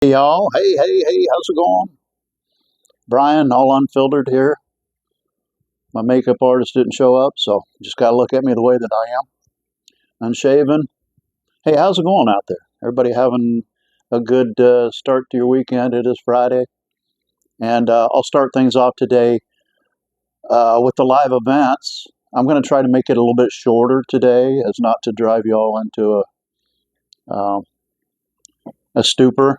Hey y'all, hey, how's it going? Brian, all unfiltered here. My makeup artist didn't show up, so just gotta look at me the way that I am, unshaven. Hey, how's it going out there? Everybody having a good start to your weekend? It is Friday, and I'll start things off today with the live events. I'm going to try to make it a little bit shorter today, as not to drive you all into uh, a stupor.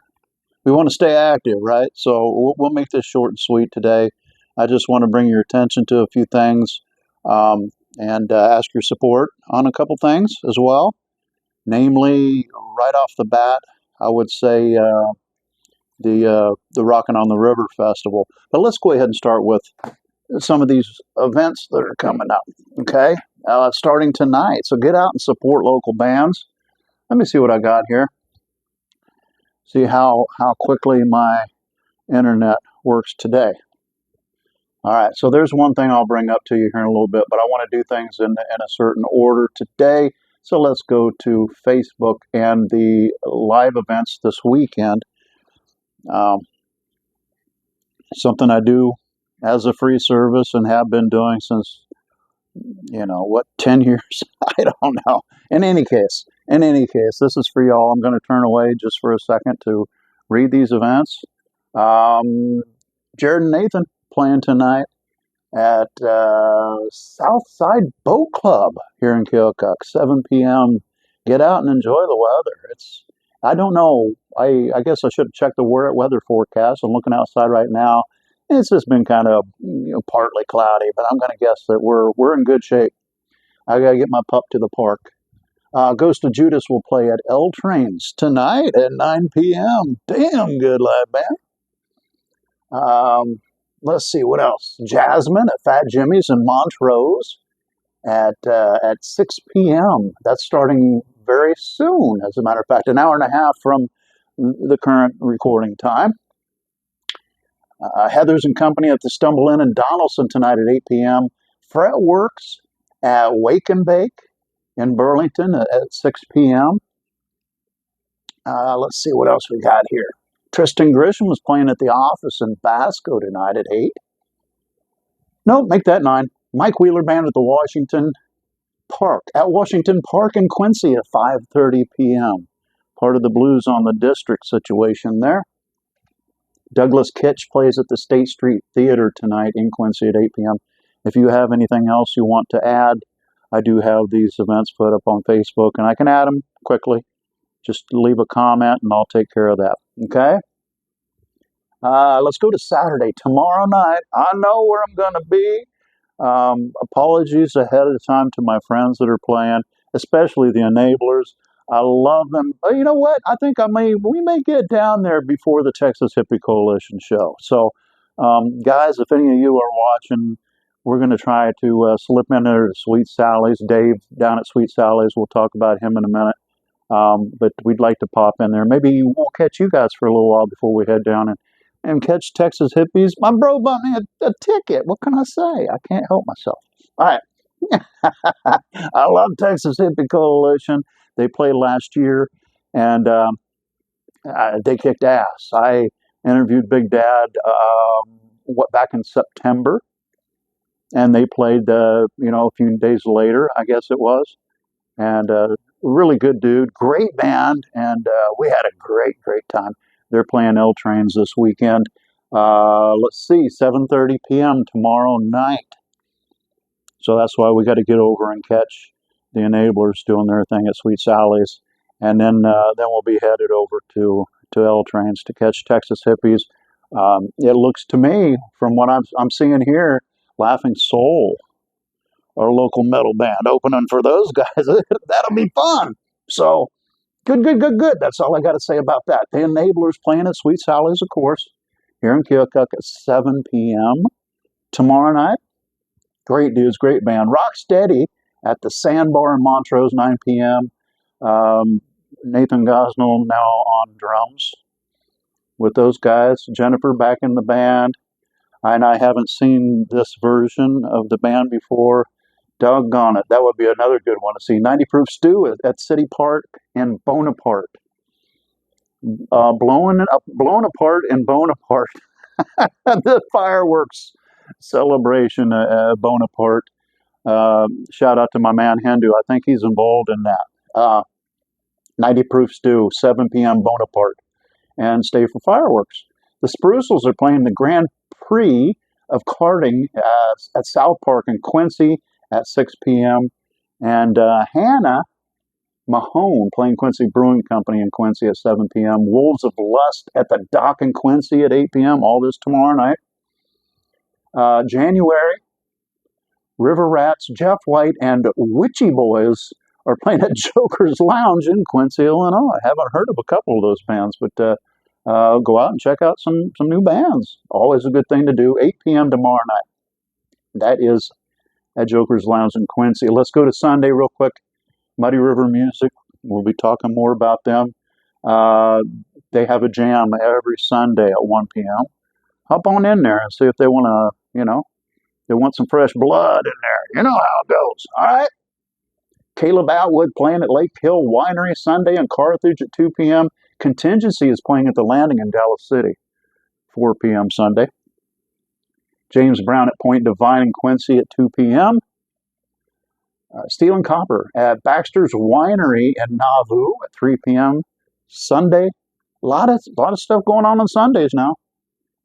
We want to stay active, right? So we'll make this short and sweet today. I just want to bring your attention to a few things and ask your support on a couple things as well. Namely, right off the bat, I would say the Rockin' on the River Festival. But let's go ahead and start with some of these events that are coming up. Okay, starting tonight. So get out and support local bands. Let me see what I got here. See how quickly my internet works today. All right, so there's one thing I'll bring up to you here in a little bit, but I want to do things in a certain order today. So let's go to Facebook and the live events this weekend. Um, Something I do as a free service and have been doing since, 10 years? I don't know. In any case, this is for y'all. I'm going to turn away just for a second to read these events. Jared and Nathan playing tonight at Southside Boat Club here in Keokuk, 7 p.m. Get out and enjoy the weather. I don't know. I guess I should have checked the weather forecast. I'm looking outside right now. It's just been kind of partly cloudy, but I'm going to guess that we're in good shape. I got to get my pup to the park. Ghost of Judas will play at L Trains tonight at 9 p.m. Damn good live band. Let's see what else. Jasmine at Fat Jimmy's in Montrose at 6 p.m. That's starting very soon, as a matter of fact, an hour and a half from the current recording time. Heather's and Company at the Stumble Inn in Donaldson tonight at 8 p.m. Fretworks at Wake and Bake in Burlington at 6 p.m. Let's see what else we got here. Tristan Grisham was playing at the Office in Basco tonight at 8. No, make that 9. Mike Wheeler Band at the Washington Park in Quincy at 5:30 p.m. Part of the Blues on the District situation there. Douglas Kitch plays at the State Street Theater tonight in Quincy at 8 p.m. If you have anything else you want to add, I do have these events put up on Facebook, and I can add them quickly. Just leave a comment, and I'll take care of that. Okay? Let's go to Saturday. Tomorrow night, I know where I'm going to be. Apologies ahead of time to my friends that are playing, especially the Enablers. I love them. But you know what? I think we may get down there before the Texas Hippie Coalition show. So, guys, if any of you are watching, we're going to try to slip in there to Sweet Sally's. Dave down at Sweet Sally's. We'll talk about him in a minute. But we'd like to pop in there. Maybe we'll catch you guys for a little while before we head down and catch Texas Hippies. My bro bought me a ticket. What can I say? I can't help myself. All right. I love Texas Hippie Coalition. They played last year, and they kicked ass. I interviewed Big Dad back in September, and they played a few days later, I guess it was. And really good dude, great band, and we had a great time. They're playing L Trains this weekend. Let's see, 7:30 p.m. tomorrow night. So that's why we got to get over and catch the Enablers doing their thing at Sweet Sally's, and then we'll be headed over to L Trains to catch Texas Hippies. It looks to me, from what I'm seeing here, Laughing Soul, our local metal band, opening for those guys. That'll be fun. So good. That's all I got to say about that. The Enablers playing at Sweet Sally's, of course, here in Keokuk at 7 p.m. tomorrow night. Great dudes, great band. Rocksteady at the Sandbar in Montrose, 9 p.m. Nathan Gosnell now on drums with those guys. Jennifer back in the band. And I haven't seen this version of the band before. Doggone it. That would be another good one to see. 90 Proof Stew at City Park in Bonaparte. blown apart and bone apart. The fireworks celebration, Bonaparte. Shout out to my man Hindu. I think he's involved in that. 90 proof stew, 7 p.m. Bonaparte, and stay for fireworks. The Sprucels are playing the Grand Prix of karting at South Park in Quincy at 6 p.m. And Hannah Mahone playing Quincy Brewing Company in Quincy at 7 p.m. Wolves of Lust at the Dock in Quincy at 8 p.m. All this tomorrow night. January, River Rats, Jeff White, and Witchy Boys are playing at Joker's Lounge in Quincy, Illinois. I haven't heard of a couple of those bands, but go out and check out some new bands. Always a good thing to do. 8 p.m. tomorrow night. That is at Joker's Lounge in Quincy. Let's go to Sunday real quick. Muddy River Music. We'll be talking more about them. They have a jam every Sunday at 1 p.m. Hop on in there and see if they want to, they want some fresh blood in there. You know how it goes. All right. Caleb Atwood playing at Lake Hill Winery Sunday in Carthage at 2 p.m. Contingency is playing at the Landing in Dallas City, 4 p.m. Sunday. James Brown at Point Divine in Quincy at 2 p.m. Steel and Copper at Baxter's Winery in Nauvoo at 3 p.m. Sunday. A lot of stuff going on Sundays now.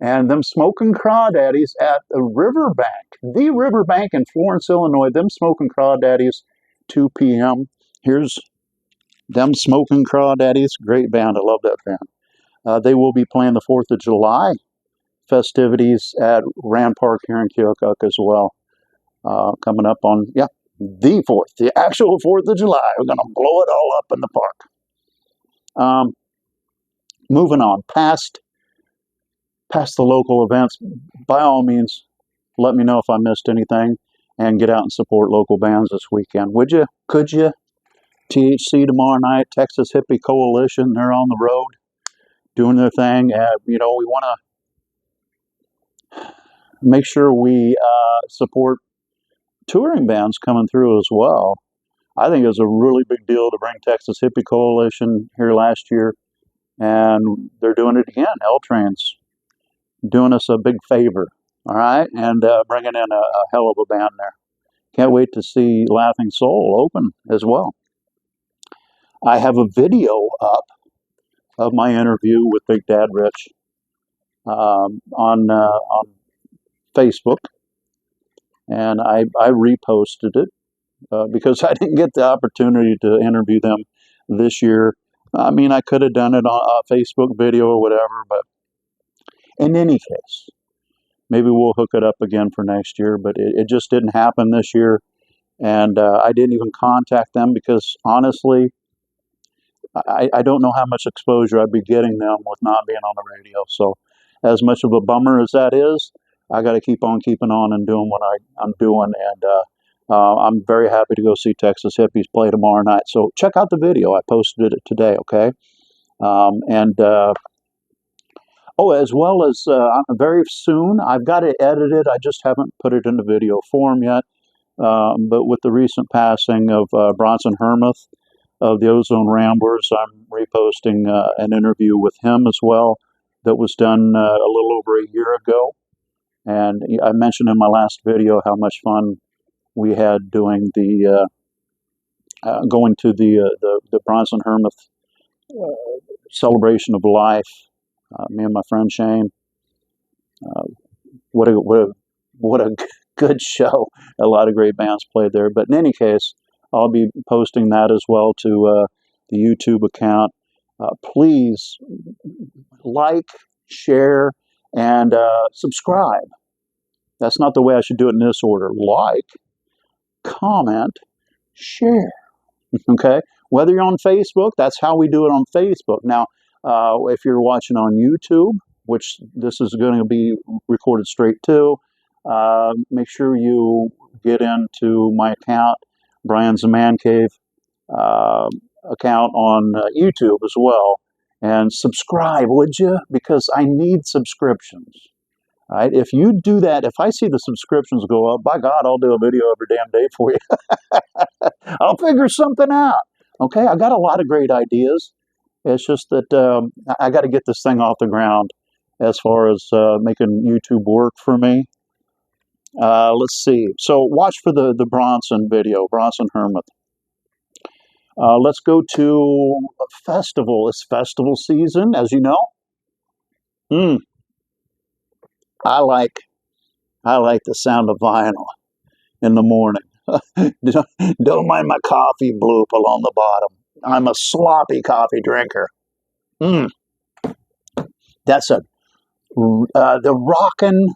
And them Smoking Crawdaddies at the Riverbank in Florence, Illinois. Them Smoking Crawdaddies, 2 p.m. Here's them Smoking Crawdaddies. Great band. I love that band. They will be playing the 4th of July festivities at Rand Park here in Keokuk as well. Coming up on, the 4th, the actual 4th of July. We're going to blow it all up in the park. Moving on, past the local events, by all means, let me know if I missed anything and get out and support local bands this weekend. Would you? Could you? THC tomorrow night, Texas Hippie Coalition, they're on the road doing their thing. We want to make sure we support touring bands coming through as well. I think it was a really big deal to bring Texas Hippie Coalition here last year, and they're doing it again. L-Train's doing us a big favor, all right, and bringing in a hell of a band there. Can't wait to see Laughing Soul open as well. I have a video up of my interview with Big Dad Rich on Facebook, and I reposted it because I didn't get the opportunity to interview them this year. I mean, I could have done it on a Facebook video or whatever, but in any case, maybe we'll hook it up again for next year, but it just didn't happen this year, and I didn't even contact them because, honestly, I don't know how much exposure I'd be getting them with not being on the radio. So as much of a bummer as that is, I got to keep on keeping on and doing what I'm doing, and I'm very happy to go see Texas Hippies play tomorrow night. So check out the video. I posted it today, okay? As well as very soon, I've got it edited. I just haven't put it into video form yet. But with the recent passing of Bronson Hermuth of the Ozone Ramblers, I'm reposting an interview with him as well that was done a little over a year ago. And I mentioned in my last video how much fun we had doing going to the Bronson Hermuth celebration of life. Me and my friend Shane. What a good show. A lot of great bands played there. But in any case, I'll be posting that as well to the YouTube account. Please like, share, and subscribe. That's not the way I should do it in this order. Like, comment, share. Okay? Whether you're on Facebook, that's how we do it on Facebook. Now, if you're watching on YouTube, which this is going to be recorded straight to, make sure you get into my account, Brian's a Man Cave account on YouTube as well, and subscribe, would you? Because I need subscriptions. All right? If you do that, if I see the subscriptions go up, by God, I'll do a video every damn day for you. I'll figure something out. Okay? I got a lot of great ideas. It's just that I got to get this thing off the ground as far as making YouTube work for me. Let's see. So watch for the Bronson video, Bronson Hermit. Let's go to a festival. It's festival season, as you know. I like the sound of vinyl in the morning. Don't mind my coffee bloop along the bottom. I'm a sloppy coffee drinker. That's the Rockin'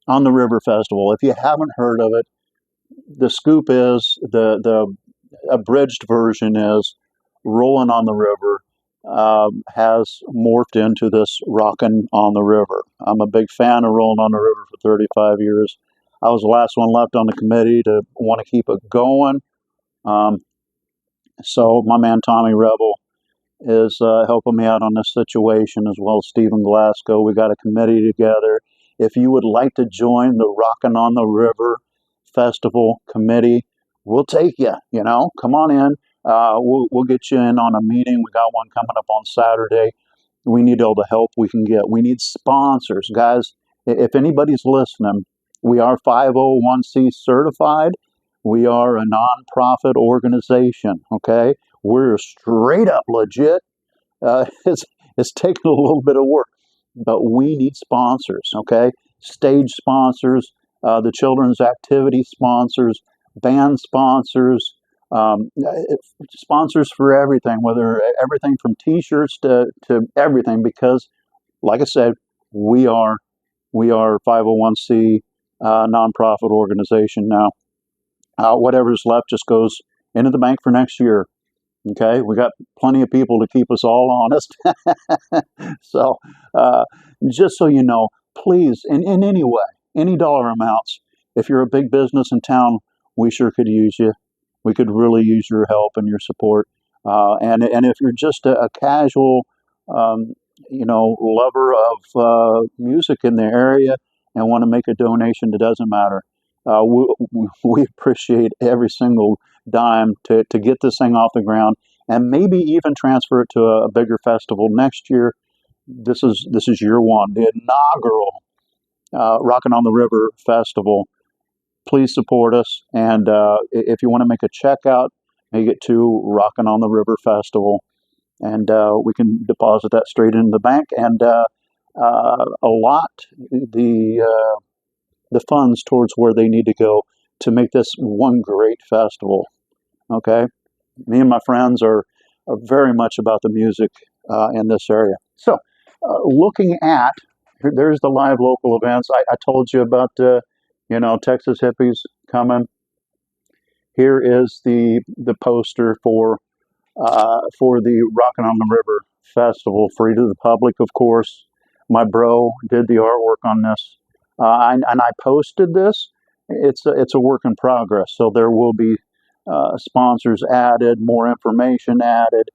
on the River Festival. If you haven't heard of it, the scoop is the abridged version is Rolling on the River has morphed into this Rockin' on the River. I'm a big fan of Rolling on the River for 35 years. I was the last one left on the committee to want to keep it going. So my man Tommy Rebel is helping me out on this situation, as well as Stephen Glasgow. We got a committee together. If you would like to join the Rockin' on the River Festival Committee, we'll take you. You know, come on in. We'll get you in on a meeting. We got one coming up on Saturday. We need all the help we can get. We need sponsors, guys. If anybody's listening, we are 501c certified. We are a nonprofit organization. Okay, we're straight up legit. It's taken a little bit of work, but we need sponsors. Okay, stage sponsors, the children's activity sponsors, band sponsors, sponsors for everything, whether everything from T-shirts to everything. Because, like I said, we are 501c nonprofit organization now. Whatever's left just goes into the bank for next year. Okay, we got plenty of people to keep us all honest. So, just so you know, please, in any way, any dollar amounts, if you're a big business in town, we sure could use you. We could really use your help and your support. And if you're just a casual, lover of music in the area and want to make a donation, it doesn't matter. We appreciate every single dime to get this thing off the ground, and maybe even transfer it to a bigger festival next year. This is year one, the inaugural Rockin' on the River Festival. Please support us, and if you want to make a check out, make it to Rockin' on the River Festival, and we can deposit that straight into the bank and allot the funds towards where they need to go to make this one great festival. Okay, me and my friends are very much about the music in this area. So, looking at there's the live local events. I told you about Texas hippies coming. Here is the poster for the Rockin' on the River Festival, free to the public, of course. My bro did the artwork on this, and I posted this. It's a work in progress, so there will be sponsors added, more information added.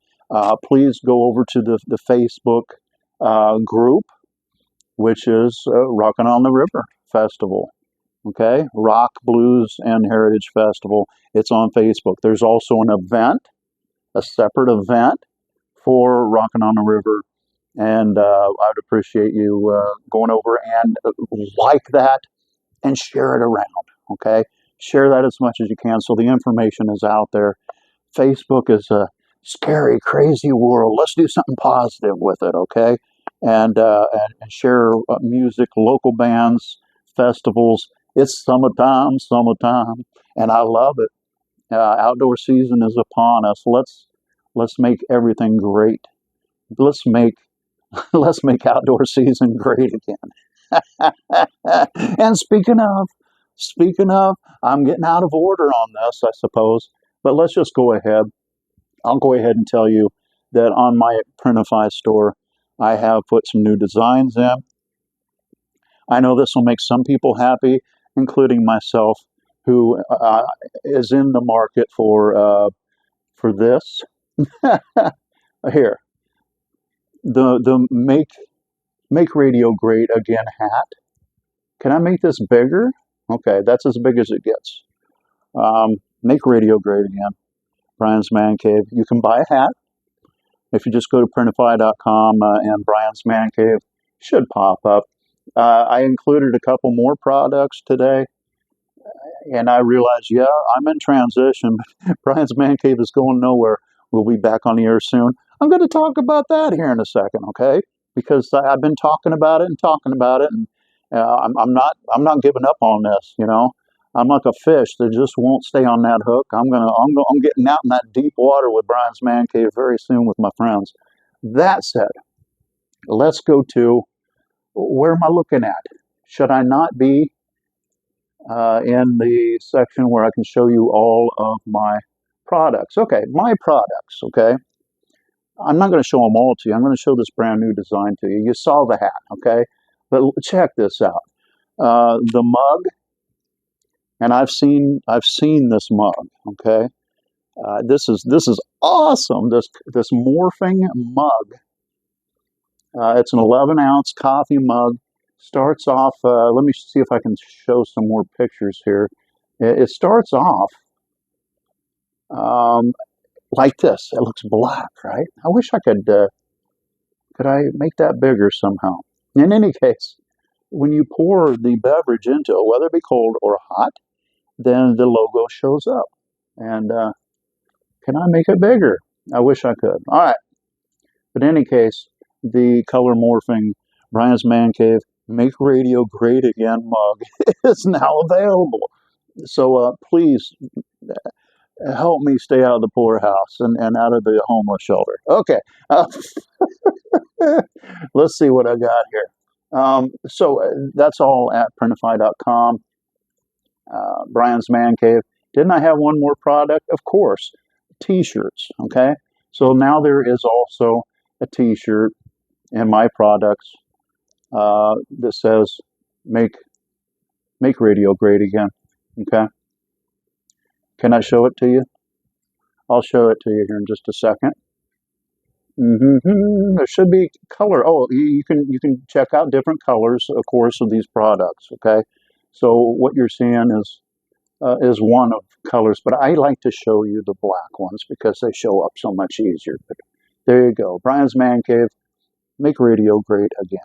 Please go over to the Facebook group, which is Rockin' on the River Festival. Okay, Rock, Blues, and Heritage Festival. It's on Facebook. There's also an event, a separate event for Rockin' on the River, and I'd appreciate you going over and like that and share it around. Okay, share that as much as you can so the information is out there. Facebook is a scary, crazy world. Let's do something positive with it. Okay, and share music, local bands, festivals. It's summertime, and I love it. Outdoor season is upon us. Let's make everything great. Let's make outdoor season great again. And speaking of, I'm getting out of order on this, I suppose. But let's just go ahead. I'll go ahead and tell you that on my Printify store, I have put some new designs in. I know this will make some people happy, including myself, who is in the market for this. Here, the make radio great again hat. Can I make this bigger? Okay, that's as big as it gets. Make radio great again. Brian's Man Cave. You can buy a hat. If you just go to printify.com and Brian's Man Cave, should pop up. I included a couple more products today, and I realized, yeah, I'm in transition. Brian's Man Cave is going nowhere. We'll be back on the air soon. I'm going to talk about that here in a second, okay? Because I've been talking about it, and I'm not giving up on this. You know, I'm like a fish that just won't stay on that hook. I'm getting out in that deep water with Brian's Man Cave very soon with my friends. That said, let's go to, where am I looking at? Should I not be in the section where I can show you all of my products? Okay, my products, okay? I'm not going to show them all to you. I'm going to show this brand new design to you. You saw the hat, okay? But check this out. The mug, and I've seen this mug, okay? This is awesome. This morphing mug. It's an 11-ounce coffee mug. Starts off. Let me see if I can show some more pictures here. It starts off like this. It looks black, right? I wish I could. Could I make that bigger somehow? In any case, when you pour the beverage into it, whether it be cold or hot, then the logo shows up. And can I make it bigger? I wish I could. All right. But in any case, the color morphing Brian's Man Cave Make Radio Great Again mug is now available. So please help me stay out of the poorhouse and out of the homeless shelter. Okay. Let's see what I got here. So that's all at printify.com. Brian's Man Cave. Didn't I have one more product? Of course, t-shirts. Okay. So now there is also a t-shirt in my products that says make radio great again. Okay. Can I show it to you? I'll show it to you here in just a second. There should be color. Oh, you can check out different colors, of course, of these products. Okay, so what you're seeing is one of colors, but I like to show you the black ones because they show up so much easier. But there you go, Brian's Man Cave, make radio great again.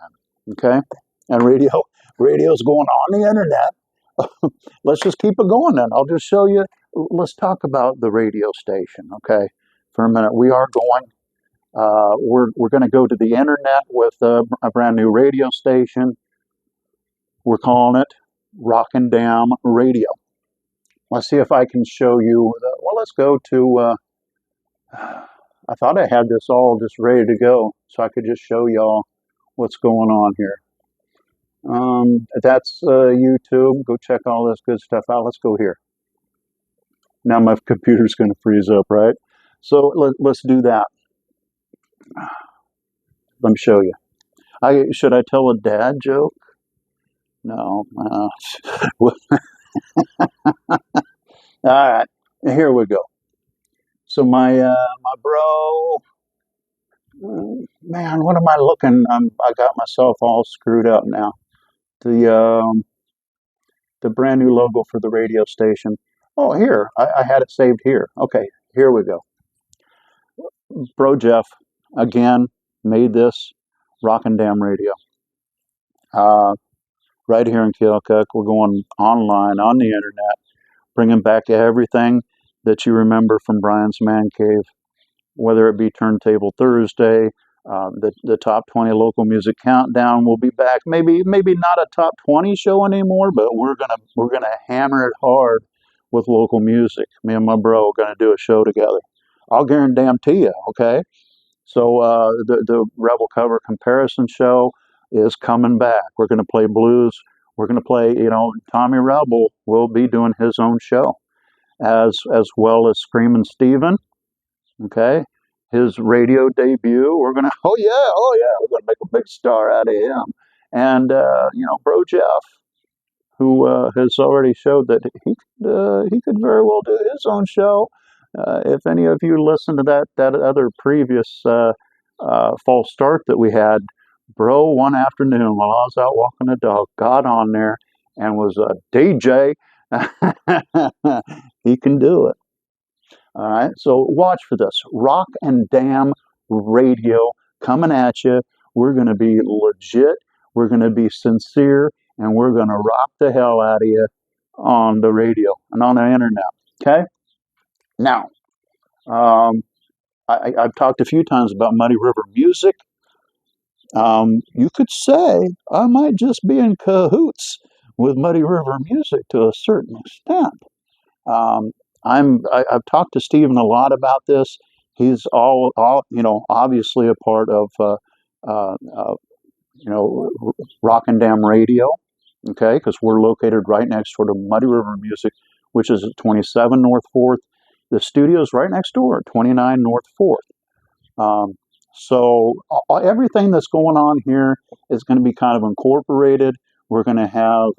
Okay, and radio's going on the internet. Let's just keep it going then. I'll just show you. Let's talk about the radio station. Okay, for a minute, we are going. We're going to go to the internet with a brand new radio station. We're calling it Rockin' Damn Radio. Let's see if I can show you. Well, let's go to. I thought I had this all just ready to go, so I could just show y'all what's going on here. That's YouTube. Go check all this good stuff out. Let's go here. Now my computer's going to freeze up, right? So let's do that. Let me show you. Should I tell a dad joke? No. All right, here we go. So my bro, man, what am I looking? I got myself all screwed up now. The brand new logo for the radio station. Oh, here, I had it saved here. Okay, here we go. Bro Jeff, again, made this Rockin' Damn Radio. Right here in Keokuk, we're going online, on the internet, bringing back everything that you remember from Brian's Man Cave, whether it be Turntable Thursday, the top 20 local music countdown will be back. Maybe not a top 20 show anymore, but we're gonna hammer it hard with local music. Me and my bro are gonna do a show together. I'll guarantee you. Okay, so the Rebel Cover Comparison Show is coming back. We're gonna play blues. We're gonna play. Tommy Rebel will be doing his own show, as well as Screamin' Steven. Okay, his radio debut. We're gonna, oh yeah, we're gonna make a big star out of him. And Bro Jeff, who has already showed that he could very well do his own show. If any of you listened to that other previous false start that we had, Bro, one afternoon while I was out walking the dog, got on there and was a DJ. He can do it. All right, so watch for this. Rock and Damn radio coming at you. We're going to be legit. We're going to be sincere, and we're going to rock the hell out of you on the radio and on the internet. Okay? Now, I've talked a few times about Muddy River Music. You could say I might just be in cahoots with Muddy River Music to a certain extent. Um, I've talked to Stephen a lot about this. He's all obviously a part of uh, uh, Rock and Dam Radio, okay, because we're located right next door to Muddy River Music, which is at 27 North 4th. The studio's right next door at 29 North 4th. So everything that's going on here is going to be kind of incorporated. We're going to have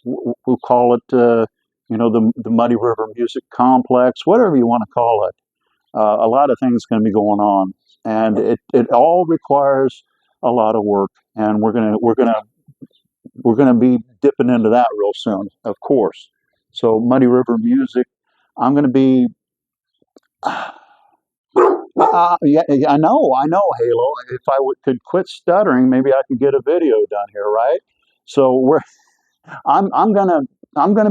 we'll call it, the Muddy River Music Complex, whatever you want to call it. A lot of things going to be going on, and it all requires a lot of work, and we're gonna be dipping into that real soon, of course. So Muddy River Music, I'm going to be. Yeah, I know, Halo. If I could quit stuttering, maybe I could get a video done here, right? So I'm gonna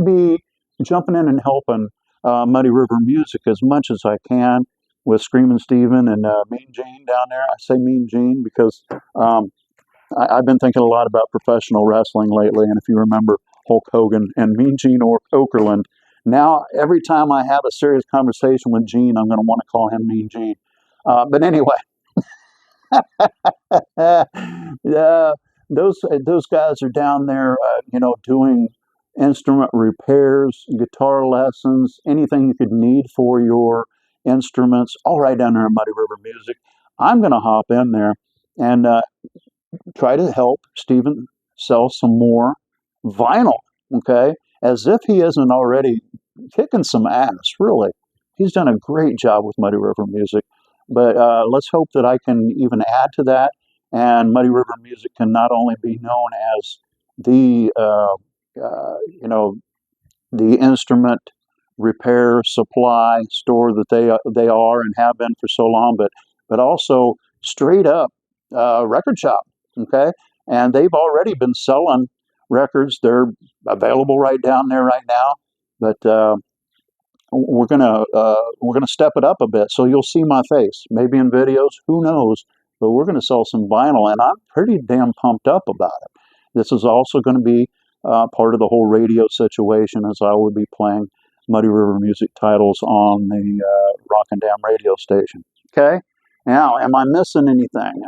be jumping in and helping Muddy River Music as much as I can with Screaming Steven and Mean Gene down there. I say Mean Gene because I've been thinking a lot about professional wrestling lately, and if you remember Hulk Hogan and Mean Gene Okerlund, now every time I have a serious conversation with Gene, I'm going to want to call him Mean Gene. But anyway, yeah, those guys are down there, doing instrument repairs, guitar lessons, anything you could need for your instruments, all right down there in Muddy River Music. I'm going to hop in there and try to help Stephen sell some more vinyl, okay? As if he isn't already kicking some ass, really. He's done a great job with Muddy River Music. But let's hope that I can even add to that, and Muddy River Music can not only be known as the, the instrument repair supply store that they are and have been for so long, but also straight up record shop. Okay, and they've already been selling records. They're available right down there right now, but we're gonna step it up a bit. So you'll see my face, maybe in videos. Who knows? But we're going to sell some vinyl, and I'm pretty damn pumped up about it. This is also going to be part of the whole radio situation, as I will be playing Muddy River Music titles on the Rock and Dam radio station. Okay. Now, am I missing anything?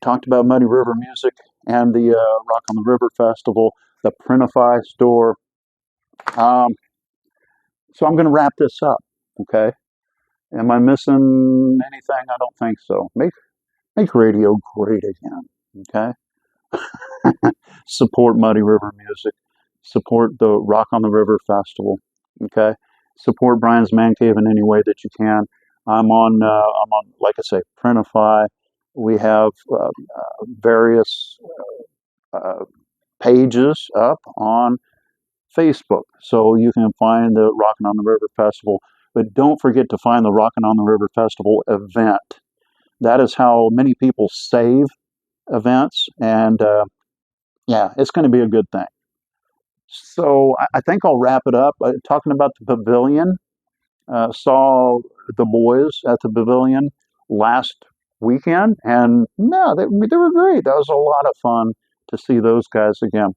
Talked about Muddy River Music and the Rock on the River Festival, the Printify store. So I'm going to wrap this up, okay? Am I missing anything? I don't think so. Make radio great again, okay? Support Muddy River Music. Support the Rock on the River Festival, okay? Support Brian's Man Cave in any way that you can. I'm on, like I say, Printify. We have various pages up on Facebook, so you can find the Rockin' on the River Festival. But don't forget to find the Rockin' on the River Festival event. That is how many people save events, and yeah, it's going to be a good thing. So I think I'll wrap it up. Talking about the pavilion, saw the boys at the pavilion last weekend, and no, they were great. That was a lot of fun to see those guys again.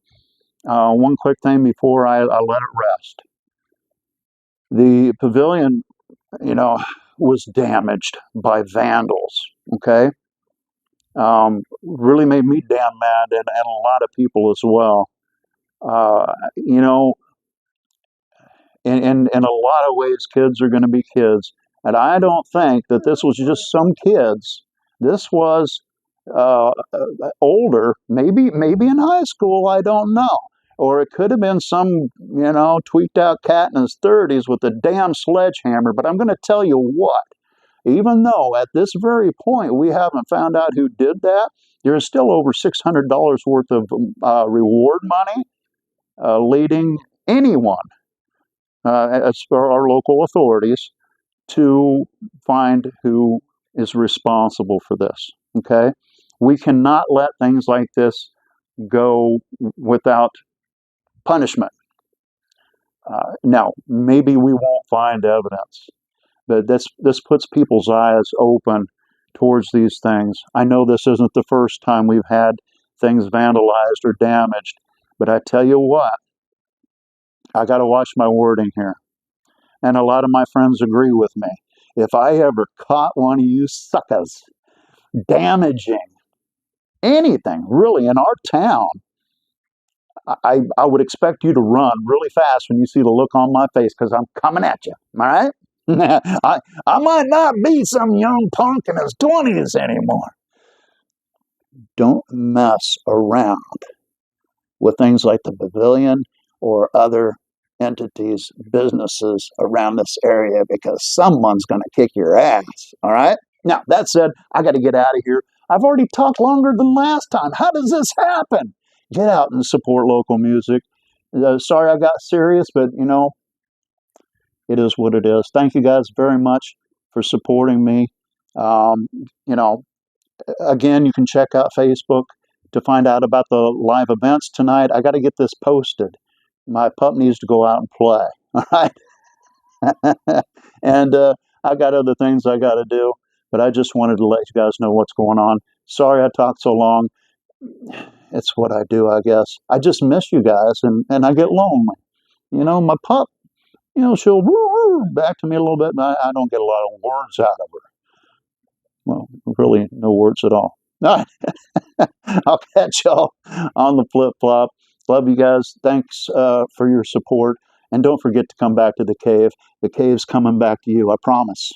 One quick thing before I let it rest. The pavilion, was damaged by vandals, okay? Really made me damn mad, and a lot of people as well. In a lot of ways, kids are going to be kids. And I don't think that this was just some kids. This was older, maybe in high school, I don't know. Or it could have been some, tweaked out cat in his 30s with a damn sledgehammer. But I'm going to tell you what, even though at this very point we haven't found out who did that, there is still over $600 worth of reward money leading anyone, as for our local authorities, to find who is responsible for this. Okay? We cannot let things like this go without punishment. Now, maybe we won't find evidence, but this puts people's eyes open towards these things. I know this isn't the first time we've had things vandalized or damaged, but I tell you what, I got to watch my wording here. And a lot of my friends agree with me. If I ever caught one of you suckers damaging anything really in our town, I would expect you to run really fast when you see the look on my face, because I'm coming at you. All right? I might not be some young punk in his 20s anymore. Don't mess around with things like the pavilion or other entities, businesses around this area, because someone's going to kick your ass. All right? Now, that said, I got to get out of here. I've already talked longer than last time. How does this happen? Get out and support local music. Sorry I got serious, but it is what it is. Thank you guys very much for supporting me. Um, you know, again, you can check out Facebook to find out about the live events tonight. I got to get this posted. My pup needs to go out and play. All right. And I got other things I got to do, but I just wanted to let you guys know what's going on. Sorry I talked so long. It's what I do, I guess. I just miss you guys, and I get lonely. My pup, she'll woo back to me a little bit, but I don't get a lot of words out of her. Well, really, no words at all. All right. I'll catch y'all on the flip flop. Love you guys. Thanks for your support. And don't forget to come back to the cave. The cave's coming back to you, I promise.